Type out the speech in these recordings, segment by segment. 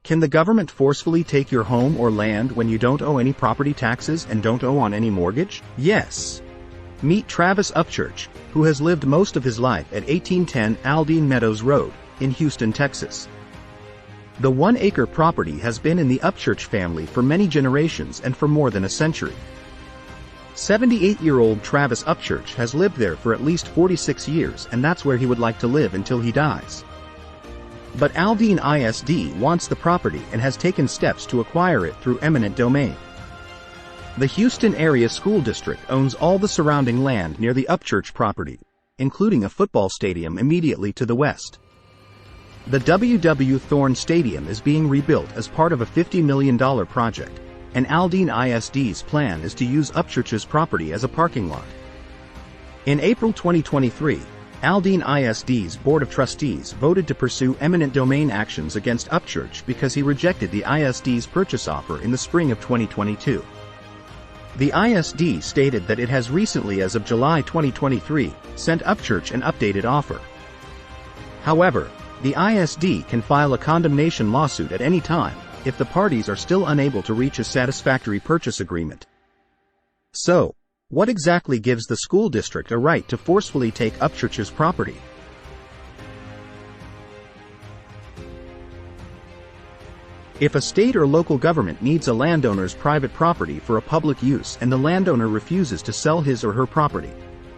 Can the government forcefully take your home or land when you don't owe any property taxes and don't owe on any mortgage? Yes. Meet Travis Upchurch, who has lived most of his life at 1810 Aldine Meadows Road, in Houston, Texas. The 1-acre property has been in the Upchurch family for many generations and for more than a century. 78-year-old Travis Upchurch has lived there for at least 46 years, and that's where he would like to live until he dies. But Aldine ISD wants the property and has taken steps to acquire it through eminent domain. The Houston Area School District owns all the surrounding land near the Upchurch property, including a football stadium immediately to the west. The W.W. Thorne Stadium is being rebuilt as part of a $50 million project, and Aldine ISD's plan is to use Upchurch's property as a parking lot. In April 2023, Aldine ISD's Board of Trustees voted to pursue eminent domain actions against Upchurch because he rejected the ISD's purchase offer in the spring of 2022. The ISD stated that it has recently, as of July 2023, sent Upchurch an updated offer. However, the ISD can file a condemnation lawsuit at any time if the parties are still unable to reach a satisfactory purchase agreement. So, what exactly gives the school district a right to forcefully take Upchurch's property? If a state or local government needs a landowner's private property for a public use and the landowner refuses to sell his or her property,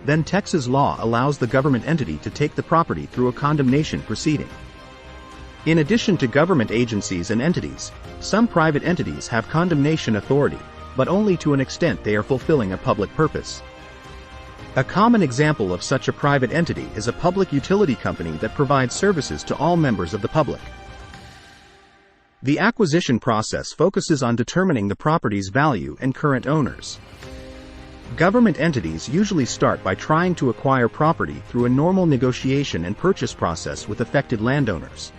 then Texas law allows the government entity to take the property through a condemnation proceeding. In addition to government agencies and entities, some private entities have condemnation authority, but only to an extent they are fulfilling a public purpose. A common example of such a private entity is a public utility company that provides services to all members of the public. The acquisition process focuses on determining the property's value and current owners. Government entities usually start by trying to acquire property through a normal negotiation and purchase process with affected landowners.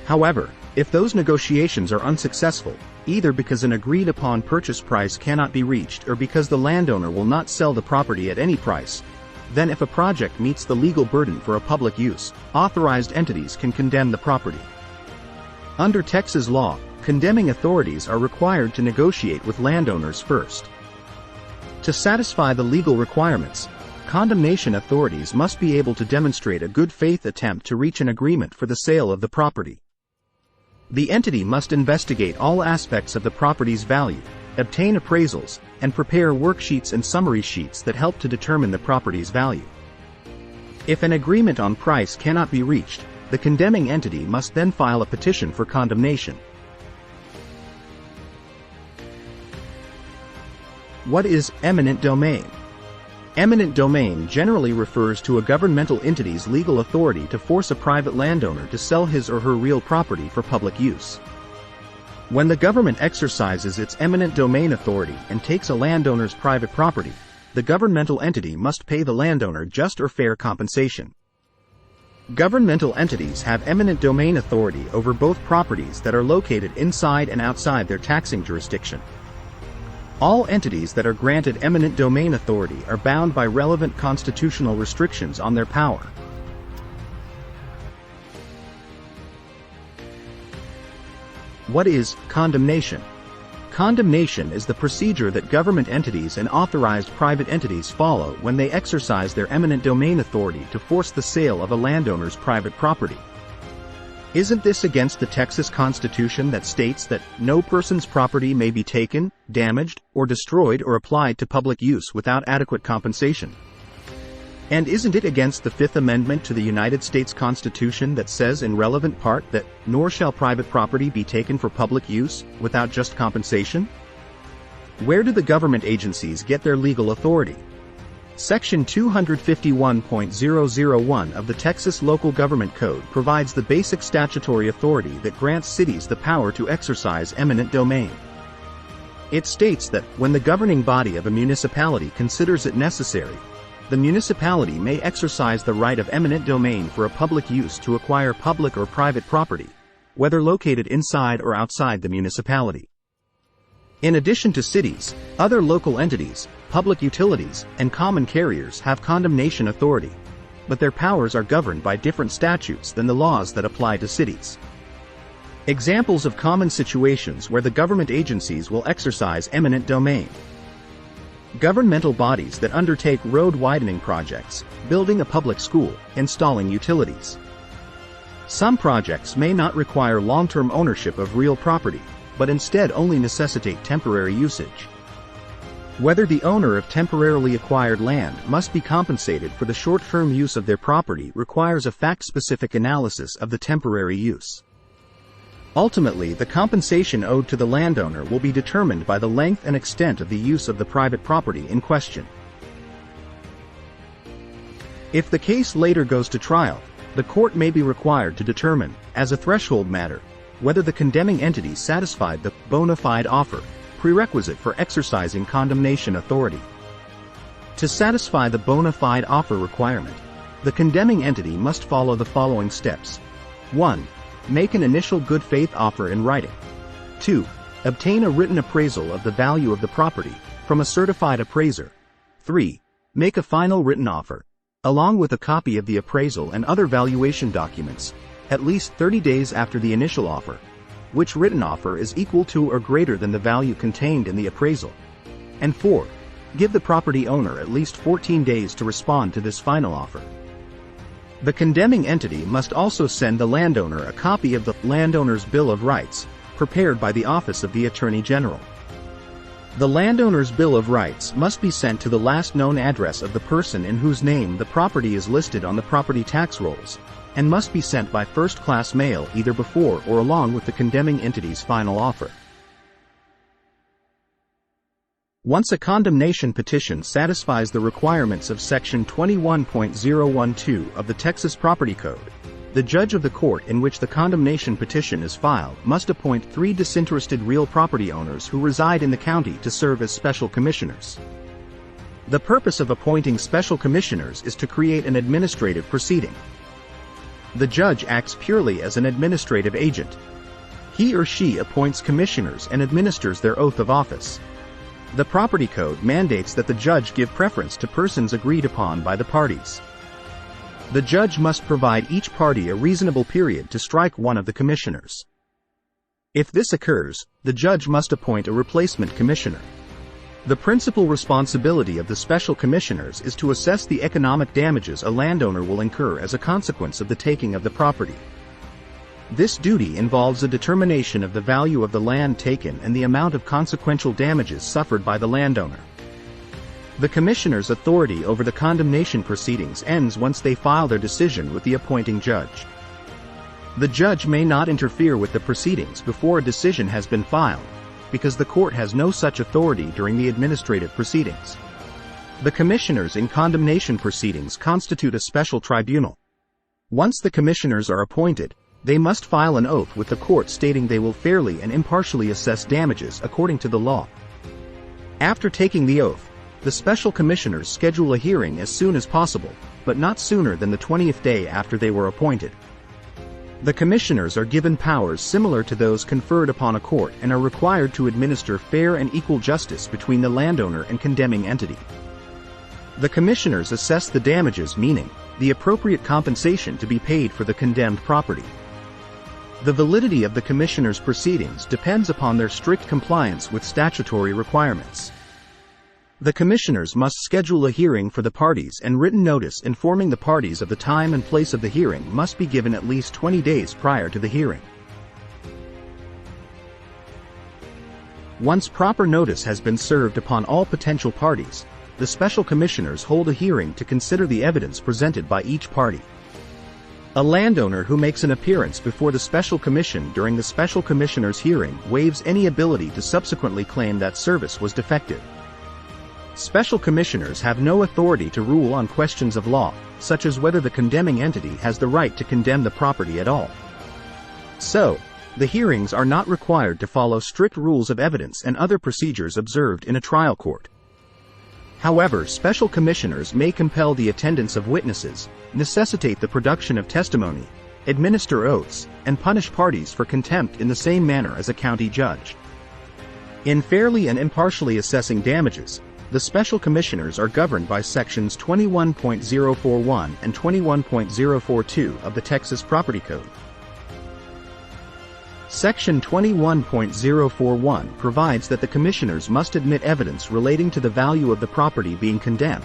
However, if those negotiations are unsuccessful, either because an agreed-upon purchase price cannot be reached or because the landowner will not sell the property at any price, then if a project meets the legal burden for a public use, authorized entities can condemn the property. Under Texas law, condemning authorities are required to negotiate with landowners first. To satisfy the legal requirements, condemnation authorities must be able to demonstrate a good faith attempt to reach an agreement for the sale of the property. The entity must investigate all aspects of the property's value, obtain appraisals, and prepare worksheets and summary sheets that help to determine the property's value. If an agreement on price cannot be reached, the condemning entity must then file a petition for condemnation. What is eminent domain? Eminent domain generally refers to a governmental entity's legal authority to force a private landowner to sell his or her real property for public use. When the government exercises its eminent domain authority and takes a landowner's private property, the governmental entity must pay the landowner just or fair compensation. Governmental entities have eminent domain authority over both properties that are located inside and outside their taxing jurisdiction. All entities that are granted eminent domain authority are bound by relevant constitutional restrictions on their power. What is condemnation? Condemnation is the procedure that government entities and authorized private entities follow when they exercise their eminent domain authority to force the sale of a landowner's private property. Isn't this against the Texas Constitution that states that no person's property may be taken, damaged, or destroyed or applied to public use without adequate compensation? And isn't it against the Fifth Amendment to the United States Constitution that says in relevant part that, "Nor shall private property be taken for public use, without just compensation"? Where do the government agencies get their legal authority? Section 251.001 of the Texas Local Government Code provides the basic statutory authority that grants cities the power to exercise eminent domain. It states that, when the governing body of a municipality considers it necessary, the municipality may exercise the right of eminent domain for a public use to acquire public or private property, whether located inside or outside the municipality. In addition to cities, other local entities, public utilities, and common carriers have condemnation authority, but their powers are governed by different statutes than the laws that apply to cities. Examples of common situations where the government agencies will exercise eminent domain. Governmental bodies that undertake road widening projects, building a public school, installing utilities. Some projects may not require long-term ownership of real property, but instead only necessitate temporary usage. Whether the owner of temporarily acquired land must be compensated for the short-term use of their property requires a fact-specific analysis of the temporary use. Ultimately, the compensation owed to the landowner will be determined by the length and extent of the use of the private property in question. If the case later goes to trial, the court may be required to determine, as a threshold matter, whether the condemning entity satisfied the bona fide offer, prerequisite for exercising condemnation authority. To satisfy the bona fide offer requirement, the condemning entity must follow the following steps. 1. Make an initial good faith offer in writing. 2. Obtain a written appraisal of the value of the property from a certified appraiser. 3. Make a final written offer, along with a copy of the appraisal and other valuation documents, at least 30 days after the initial offer, which written offer is equal to or greater than the value contained in the appraisal. And 4. Give the property owner at least 14 days to respond to this final offer. The condemning entity must also send the landowner a copy of the landowner's Bill of Rights, prepared by the Office of the Attorney General. The landowner's Bill of Rights must be sent to the last known address of the person in whose name the property is listed on the property tax rolls, and must be sent by first-class mail either before or along with the condemning entity's final offer. Once a condemnation petition satisfies the requirements of Section 21.012 of the Texas Property Code, the judge of the court in which the condemnation petition is filed must appoint 3 disinterested real property owners who reside in the county to serve as special commissioners. The purpose of appointing special commissioners is to create an administrative proceeding. The judge acts purely as an administrative agent. He or she appoints commissioners and administers their oath of office. The Property Code mandates that the judge give preference to persons agreed upon by the parties. The judge must provide each party a reasonable period to strike one of the commissioners. If this occurs, the judge must appoint a replacement commissioner. The principal responsibility of the special commissioners is to assess the economic damages a landowner will incur as a consequence of the taking of the property. This duty involves a determination of the value of the land taken and the amount of consequential damages suffered by the landowner. The commissioner's authority over the condemnation proceedings ends once they file their decision with the appointing judge. The judge may not interfere with the proceedings before a decision has been filed, because the court has no such authority during the administrative proceedings. The commissioners in condemnation proceedings constitute a special tribunal. Once the commissioners are appointed, they must file an oath with the court stating they will fairly and impartially assess damages according to the law. After taking the oath, the special commissioners schedule a hearing as soon as possible, but not sooner than the 20th day after they were appointed. The commissioners are given powers similar to those conferred upon a court and are required to administer fair and equal justice between the landowner and condemning entity. The commissioners assess the damages, meaning the appropriate compensation to be paid for the condemned property. The validity of the commissioners' proceedings depends upon their strict compliance with statutory requirements. The commissioners must schedule a hearing for the parties, and written notice informing the parties of the time and place of the hearing must be given at least 20 days prior to the hearing. Once proper notice has been served upon all potential parties, the special commissioners hold a hearing to consider the evidence presented by each party. A landowner who makes an appearance before the special commission during the special commissioner's hearing waives any ability to subsequently claim that service was defective. Special commissioners have no authority to rule on questions of law, such as whether the condemning entity has the right to condemn the property at all. So, the hearings are not required to follow strict rules of evidence and other procedures observed in a trial court. However, special commissioners may compel the attendance of witnesses, necessitate the production of testimony, administer oaths, and punish parties for contempt in the same manner as a county judge. In fairly and impartially assessing damages, the special commissioners are governed by Sections 21.041 and 21.042 of the Texas Property Code. Section 21.041 provides that the commissioners must admit evidence relating to the value of the property being condemned,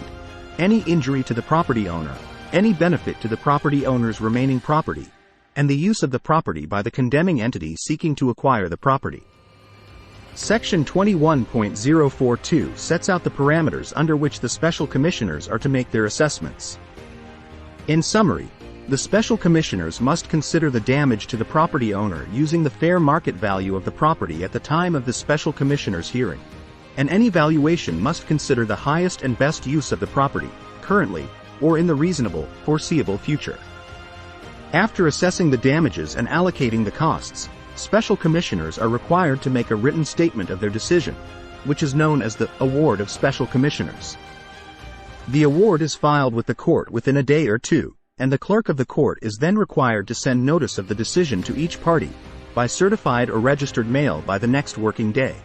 any injury to the property owner, any benefit to the property owner's remaining property, and the use of the property by the condemning entity seeking to acquire the property. Section 21.042 sets out the parameters under which the special commissioners are to make their assessments. In summary, the special commissioners must consider the damage to the property owner using the fair market value of the property at the time of the special commissioners' hearing, and any valuation must consider the highest and best use of the property, currently, or in the reasonable, foreseeable future. After assessing the damages and allocating the costs, special commissioners are required to make a written statement of their decision, which is known as the award of special commissioners. The award is filed with the court within a day or two, and the clerk of the court is then required to send notice of the decision to each party, by certified or registered mail by the next working day.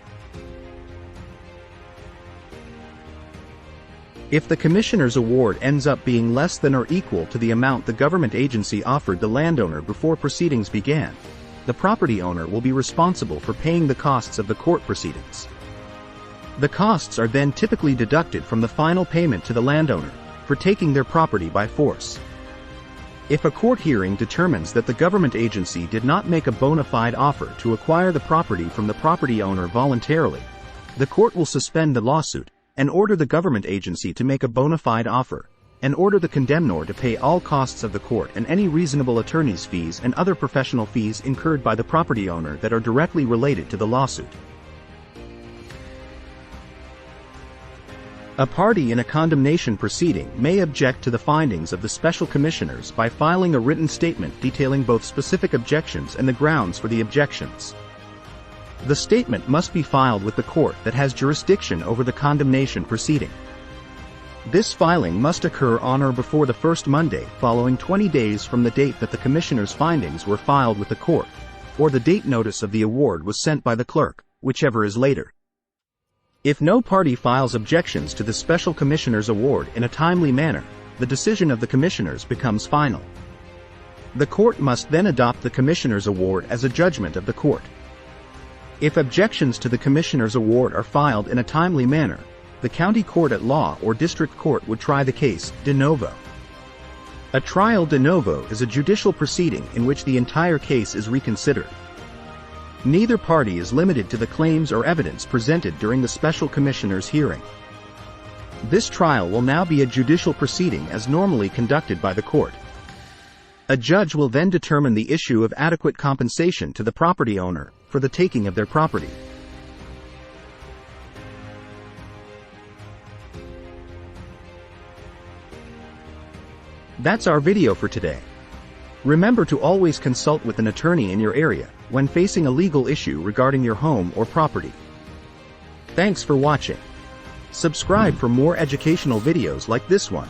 If the commissioner's award ends up being less than or equal to the amount the government agency offered the landowner before proceedings began, the property owner will be responsible for paying the costs of the court proceedings. The costs are then typically deducted from the final payment to the landowner for taking their property by force. If a court hearing determines that the government agency did not make a bona fide offer to acquire the property from the property owner voluntarily, the court will suspend the lawsuit and order the government agency to make a bona fide offer, and order the condemnor to pay all costs of the court and any reasonable attorney's fees and other professional fees incurred by the property owner that are directly related to the lawsuit. A party in a condemnation proceeding may object to the findings of the special commissioners by filing a written statement detailing both specific objections and the grounds for the objections. The statement must be filed with the court that has jurisdiction over the condemnation proceeding. This filing must occur on or before the first Monday following 20 days from the date that the commissioner's findings were filed with the court, or the date notice of the award was sent by the clerk, whichever is later. If no party files objections to the special commissioner's award in a timely manner, the decision of the commissioners becomes final. The court must then adopt the commissioner's award as a judgment of the court. If objections to the commissioner's award are filed in a timely manner, the county court at law or district court would try the case de novo. A trial de novo is a judicial proceeding in which the entire case is reconsidered. Neither party is limited to the claims or evidence presented during the special commissioner's hearing. This trial will now be a judicial proceeding as normally conducted by the court. A judge will then determine the issue of adequate compensation to the property owner for the taking of their property. That's our video for today. Remember to always consult with an attorney in your area when facing a legal issue regarding your home or property. Thanks for watching. Subscribe for more educational videos like this one.